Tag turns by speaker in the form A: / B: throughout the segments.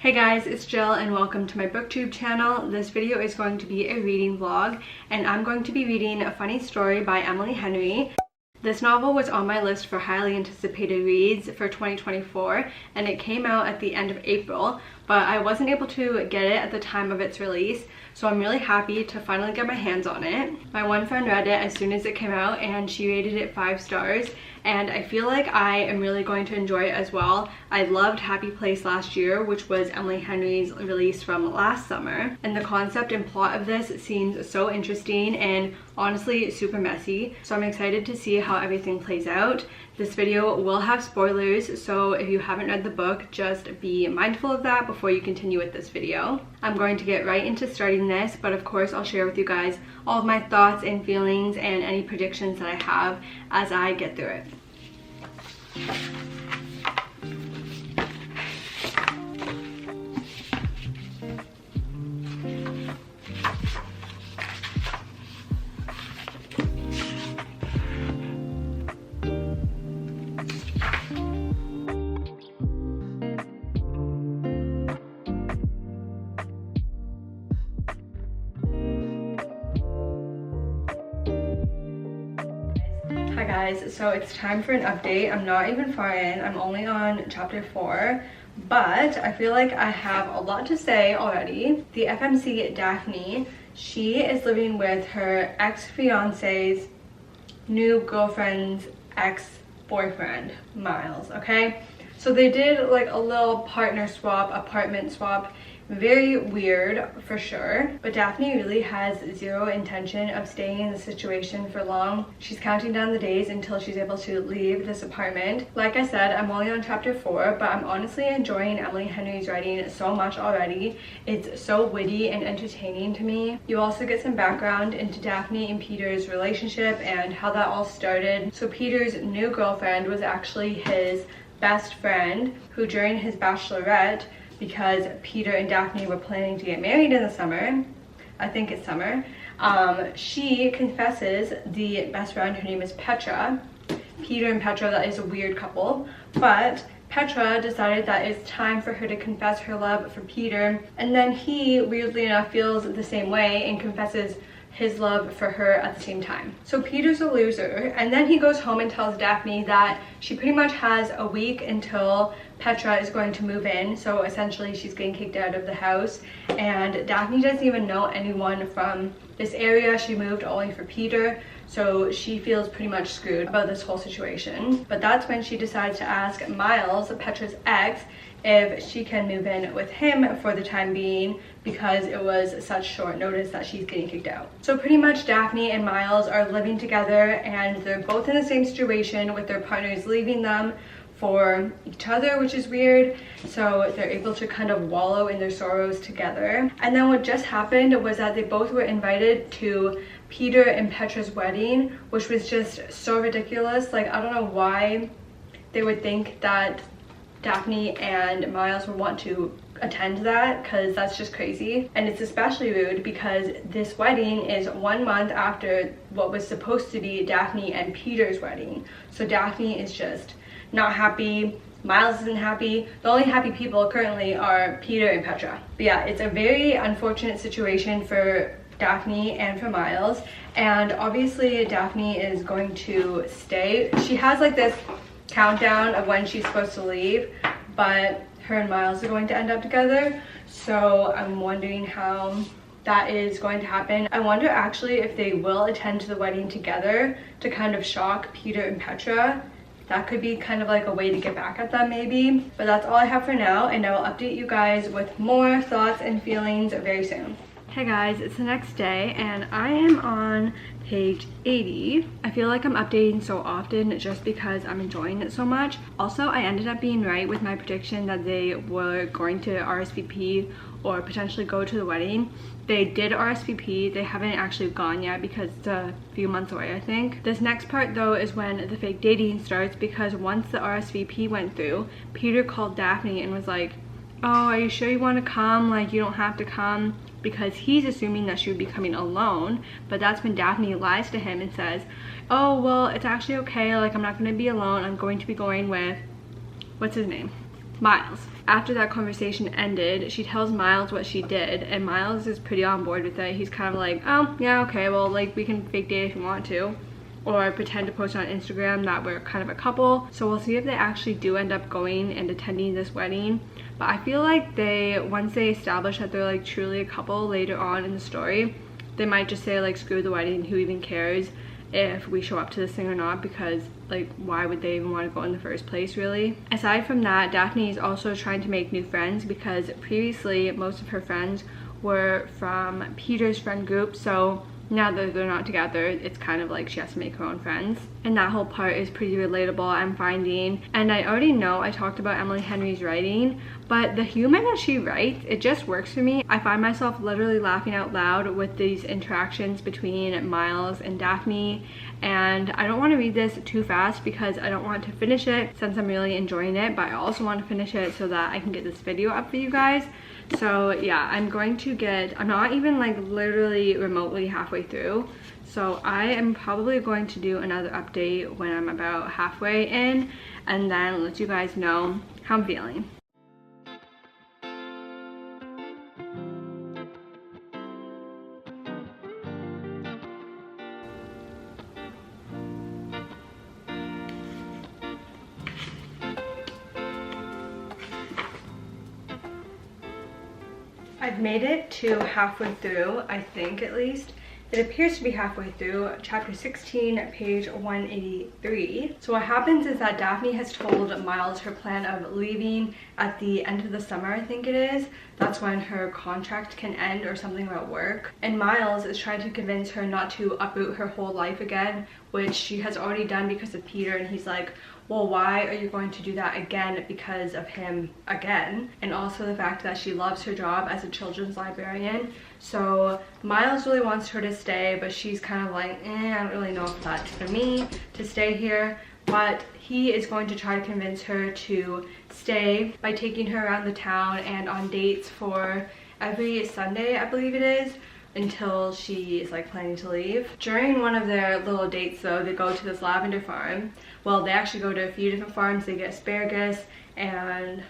A: Hey guys, it's Jill and welcome to my booktube channel. This video is going to be a reading vlog and I'm going to be reading A Funny Story by Emily Henry. This novel was on my list for highly anticipated reads for 2024 and it came out at the end of April, but I wasn't able to get it at the time of its release, so I'm really happy to finally get my hands on it. My one friend read it as soon as it came out and she rated it 5 stars, and I feel like I am really going to enjoy it as well. I loved Happy Place last year, which was Emily Henry's release from last summer, and the concept and plot of this seems so interesting and honestly super messy, so I'm excited to see how everything plays out. This video will have spoilers, so if you haven't read the book, just be mindful of that before you continue with this video. I'm going to get right into starting this, but of course I'll share with you guys all of my thoughts and feelings and any predictions that I have as I get through it. Hi guys, so it's time for an update. I'm not even far in, I'm only on chapter 4, but I feel like I have a lot to say already. The FMC Daphne, she is living with her ex-fiance's new girlfriend's ex-boyfriend, Miles, okay? So they did like a little partner swap, apartment swap. Very weird for sure, but Daphne really has zero intention of staying in the situation for long. She's counting down the days until she's able to leave this apartment. Like I said, I'm only on chapter 4, but I'm honestly enjoying Emily Henry's writing so much already. It's so witty and entertaining to me. You also get some background into Daphne and Peter's relationship and how that all started. So Peter's new girlfriend was actually his best friend, who during his bachelorette, because Peter and Daphne were planning to get married in the summer, I think it's summer, she confesses the best friend, her name is Petra. Peter and Petra, that is a weird couple, but Petra decided that it's time for her to confess her love for Peter, and then he, weirdly enough, feels the same way and confesses his love for her at the same time. So Peter's a loser, and then he goes home and tells Daphne that she pretty much has a week until Petra is going to move in, so essentially she's getting kicked out of the house, and Daphne doesn't even know anyone from this area. She moved only for Peter, so she feels pretty much screwed about this whole situation. But that's when she decides to ask Miles, Petra's ex, if she can move in with him for the time being, because it was such short notice that she's getting kicked out. So pretty much Daphne and Miles are living together and they're both in the same situation with their partners leaving them for each other, which is weird. So they're able to kind of wallow in their sorrows together. And then what just happened was that they both were invited to Peter and Petra's wedding, which was just so ridiculous. Like, I don't know why they would think that Daphne and Miles would want to attend that, because that's just crazy. And it's especially rude because this wedding is 1 month after what was supposed to be Daphne and Peter's wedding. So Daphne is just not happy, Miles isn't happy. The only happy people currently are Peter and Petra. But yeah, it's a very unfortunate situation for Daphne and for Miles, and obviously Daphne is going to stay. She has like this countdown of when she's supposed to leave, but her and Miles are going to end up together, so I'm wondering how that is going to happen. I wonder actually if they will attend to the wedding together to kind of shock Peter and Petra. That could be kind of like a way to get back at them maybe. But that's all I have for now, and I will update you guys with more thoughts and feelings very soon. Hey guys, it's the next day and I am on page 80. I feel like I'm updating so often just because I'm enjoying it so much. Also, I ended up being right with my prediction that they were going to RSVP or potentially go to the wedding. They did RSVP, they haven't actually gone yet because it's a few months away, I think. This next part though is when the fake dating starts, because once the RSVP went through, Peter called Daphne and was like, oh, are you sure you want to come? Like, you don't have to come. Because he's assuming that she would be coming alone, but that's when Daphne lies to him and says, oh, well, it's actually okay, like, I'm not going to be alone, I'm going to be going with, what's his name? Miles. After that conversation ended, she tells Miles what she did, and Miles is pretty on board with it. He's kind of like, oh yeah, okay, well, like, we can fake date if you want to, or pretend to post on Instagram that we're kind of a couple. So we'll see if they actually do end up going and attending this wedding. But I feel like once they establish that they're like truly a couple later on in the story, they might just say like, screw the wedding, who even cares if we show up to this thing or not, because like, why would they even want to go in the first place, really? Aside from that, Daphne is also trying to make new friends, because previously most of her friends were from Peter's friend group. So now that they're not together, it's kind of like she has to make her own friends, and that whole part is pretty relatable, I'm finding. And I already know I talked about Emily Henry's writing, but the humor that she writes, it just works for me. I find myself literally laughing out loud with these interactions between Miles and Daphne, and I don't want to read this too fast because I don't want to finish it since I'm really enjoying it, but I also want to finish it so that I can get this video up for you guys. So yeah, I'm not even like literally remotely halfway through, so I am probably going to do another update when I'm about halfway in, and then let you guys know how I'm feeling. I've made it to halfway through, I think, at least. It appears to be halfway through chapter 16, page 183. So what happens is that Daphne has told Miles her plan of leaving at the end of the summer, I think it is. That's when her contract can end, or something about work. And Miles is trying to convince her not to uproot her whole life again, which she has already done because of Peter. And he's like, well, why are you going to do that again because of him again? And also the fact that she loves her job as a children's librarian. So Miles really wants her to stay, but she's kind of like, I don't really know if that's for me to stay here. But he is going to try to convince her to stay by taking her around the town and on dates for every Sunday, I believe it is, until she is like planning to leave. During one of their little dates though, they go to this lavender farm. Well, they actually go to a few different farms. They get asparagus and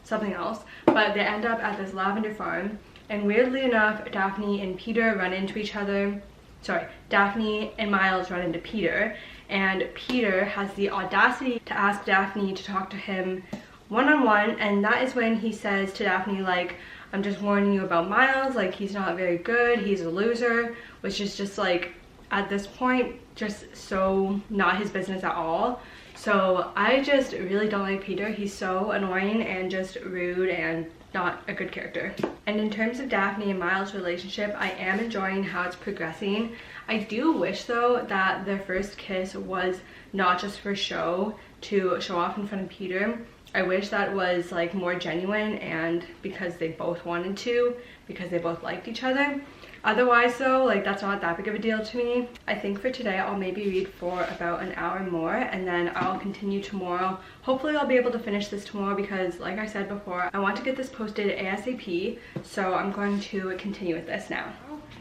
A: something else, but they end up at this lavender farm. And weirdly enough, Daphne and Peter run into each other. Sorry, Daphne and Miles run into Peter, and Peter has the audacity to ask Daphne to talk to him one-on-one, and that is when he says to Daphne, like, I'm just warning you about Miles, like, he's not very good, he's a loser, which is just like, at this point, just so not his business at all. So I just really don't like Peter. He's so annoying and just rude and not a good character. And in terms of Daphne and Miles' relationship, I am enjoying how it's progressing. I do wish though that their first kiss was not just for show, to show off in front of Peter. I wish that was like more genuine and because they both wanted to, because they both liked each other. Otherwise though, like, that's not that big of a deal to me. I think for today I'll maybe read for about an hour more, and then I'll continue tomorrow. Hopefully I'll be able to finish this tomorrow because, like I said before, I want to get this posted ASAP, so I'm going to continue with this now.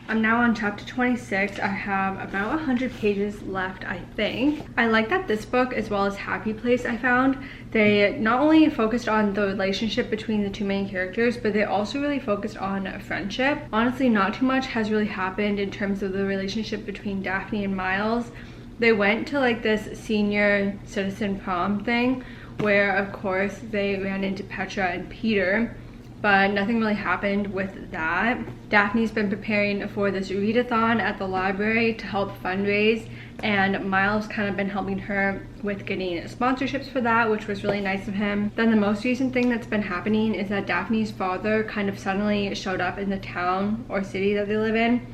A: I'm now on chapter 26. I have about 100 pages left, I think. I like that this book, as well as Happy Place, I found, they not only focused on the relationship between the two main characters, but they also really focused on friendship. Honestly, not too much has really happened in terms of the relationship between Daphne and Miles. They went to like this senior citizen prom thing where, of course, they ran into Petra and Peter, but nothing really happened with that. Daphne's been preparing for this readathon at the library to help fundraise, and Miles kind of been helping her with getting sponsorships for that, which was really nice of him. Then the most recent thing that's been happening is that Daphne's father kind of suddenly showed up in the town or city that they live in.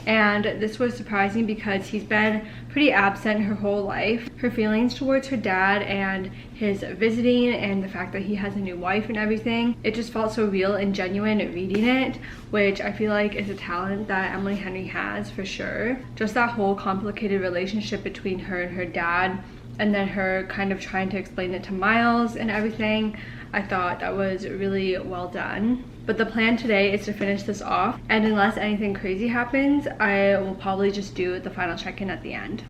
A: And this was surprising because he's been pretty absent her whole life. Her feelings towards her dad and his visiting and the fact that he has a new wife and everything, it just felt so real and genuine reading it, which I feel like is a talent that Emily Henry has for sure. Just that whole complicated relationship between her and her dad, and then her kind of trying to explain it to Miles and everything, I thought that was really well done. But the plan today is to finish this off, and unless anything crazy happens, I will probably just do the final check-in at the end.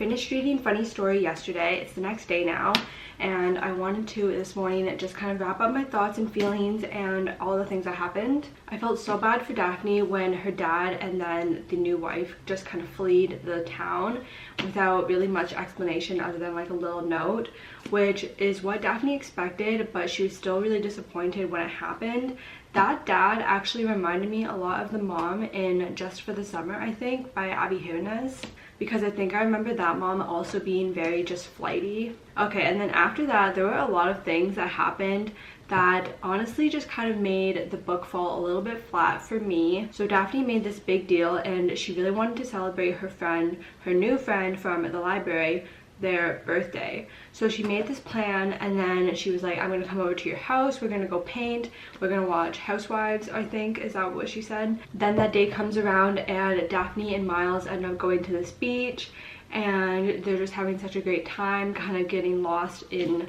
A: finished reading Funny Story yesterday. It's the next day now, and I wanted to this morning just kind of wrap up my thoughts and feelings and all the things that happened. I felt so bad for Daphne when her dad and then the new wife just kind of fled the town without really much explanation other than like a little note, which is what Daphne expected, but she was still really disappointed when it happened. That dad actually reminded me a lot of the mom in Just for the Summer, I think, by Abby Jimenez, because I think I remember that mom also being very just flighty. Okay, and then after that, there were a lot of things that happened that honestly just kind of made the book fall a little bit flat for me. So Daphne made this big deal and she really wanted to celebrate her new friend from the library, their birthday. So she made this plan and then she was like, I'm gonna come over to your house, we're gonna go paint, we're gonna watch Housewives, I think, is that what she said? Then that day comes around and Daphne and Miles end up going to this beach and they're just having such a great time, kind of getting lost in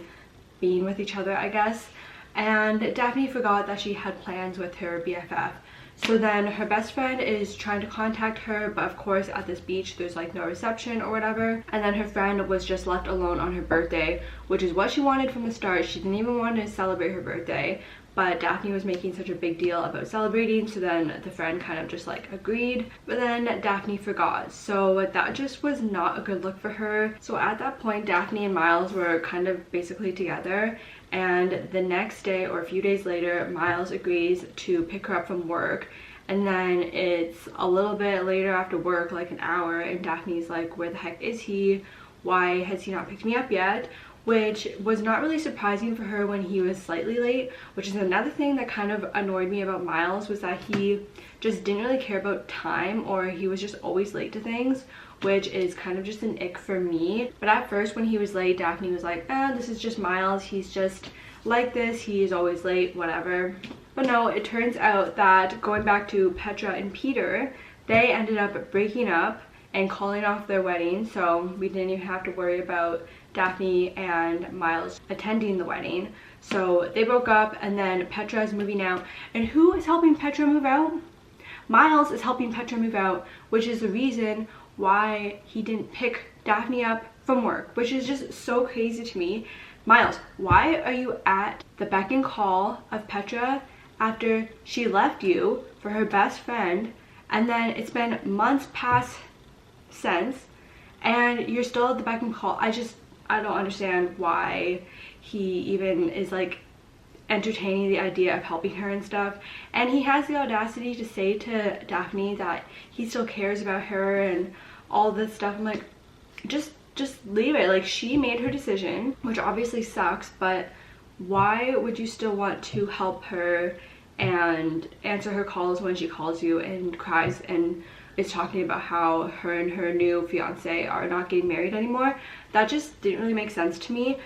A: being with each other, I guess. And Daphne forgot that she had plans with her BFF. So then her best friend is trying to contact her, but of course at this beach there's like no reception or whatever. And then her friend was just left alone on her birthday, which is what she wanted from the start. She didn't even want to celebrate her birthday, but Daphne was making such a big deal about celebrating, so then the friend kind of just like agreed, but then Daphne forgot. So that just was not a good look for her. So at that point, Daphne and Miles were kind of basically together, and the next day or a few days later, Miles agrees to pick her up from work. And then it's a little bit later after work, like an hour, and Daphne's like, where the heck is he? Why has he not picked me up yet? Which was not really surprising for her when he was slightly late, which is another thing that kind of annoyed me about Miles, was that he just didn't really care about time, or he was just always late to things, which is kind of just an ick for me. But at first when he was late, Daphne was like, this is just Miles, he's just like this, he's always late, whatever. But no, it turns out that going back to Petra and Peter, they ended up breaking up and calling off their wedding, so we didn't even have to worry about Daphne and Miles attending the wedding. So they broke up, and then Petra is moving out. And who is helping Petra move out? Miles is helping Petra move out, which is the reason why he didn't pick Daphne up from work, which is just so crazy to me. Miles, why are you at the beck and call of Petra after she left you for her best friend, and then it's been months past since, and you're still at the beck and call? I don't understand why he even is like entertaining the idea of helping her and stuff. And he has the audacity to say to Daphne that he still cares about her and all this stuff. I'm like, just leave it. Like, she made her decision, which obviously sucks, but why would you still want to help her and answer her calls when she calls you and cries and is talking about how her and her new fiance are not getting married anymore? That just didn't really make sense to me.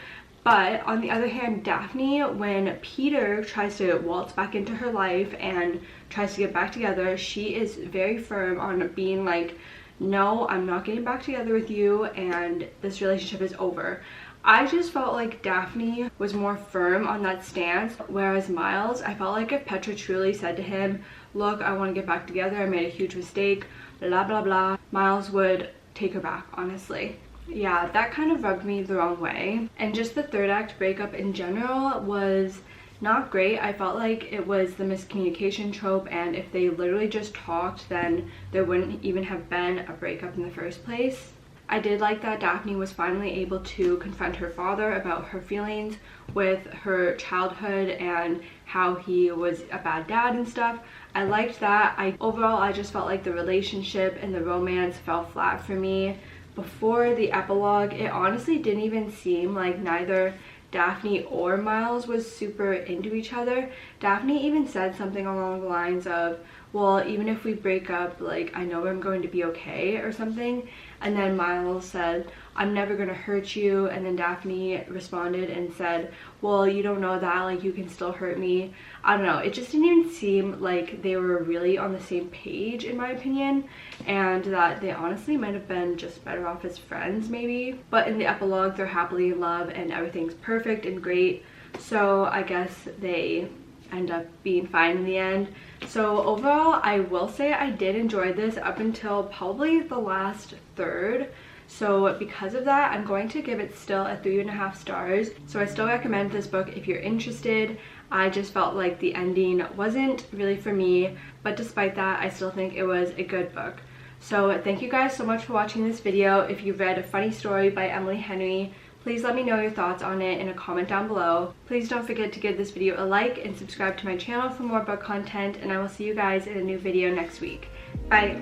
A: But on the other hand, Daphne, when Peter tries to waltz back into her life and tries to get back together, she is very firm on being like, no, I'm not getting back together with you and this relationship is over. I just felt like Daphne was more firm on that stance, whereas Miles, I felt like if Petra truly said to him, look, I want to get back together, I made a huge mistake, blah blah blah, Miles would take her back, honestly. Yeah, that kind of rubbed me the wrong way. And just the third act breakup in general was not great. I felt like it was the miscommunication trope, and if they literally just talked, then there wouldn't even have been a breakup in the first place. I did like that Daphne was finally able to confront her father about her feelings with her childhood and how he was a bad dad and stuff. I liked that. Overall, I just felt like the relationship and the romance fell flat for me. Before the epilogue, it honestly didn't even seem like neither Daphne or Miles was super into each other. Daphne even said something along the lines of, well, even if we break up, like, I know I'm going to be okay, or something. And then Miles said, I'm never gonna hurt you. And then Daphne responded and said, well, you don't know that, like, you can still hurt me. I don't know, it just didn't even seem like they were really on the same page, in my opinion, and that they honestly might have been just better off as friends, maybe. But in the epilogue, they're happily in love and everything's perfect and great, so I guess they end up being fine in the end. So overall, I will say I did enjoy this up until probably the last third. So because of that, I'm going to give it still a 3.5 stars. So I still recommend this book if you're interested. I just felt like the ending wasn't really for me, but despite that, I still think it was a good book. So thank you guys so much for watching this video. If you read A Funny Story by Emily Henry, please let me know your thoughts on it in a comment down below. Please don't forget to give this video a like and subscribe to my channel for more book content, and I will see you guys in a new video next week. Bye!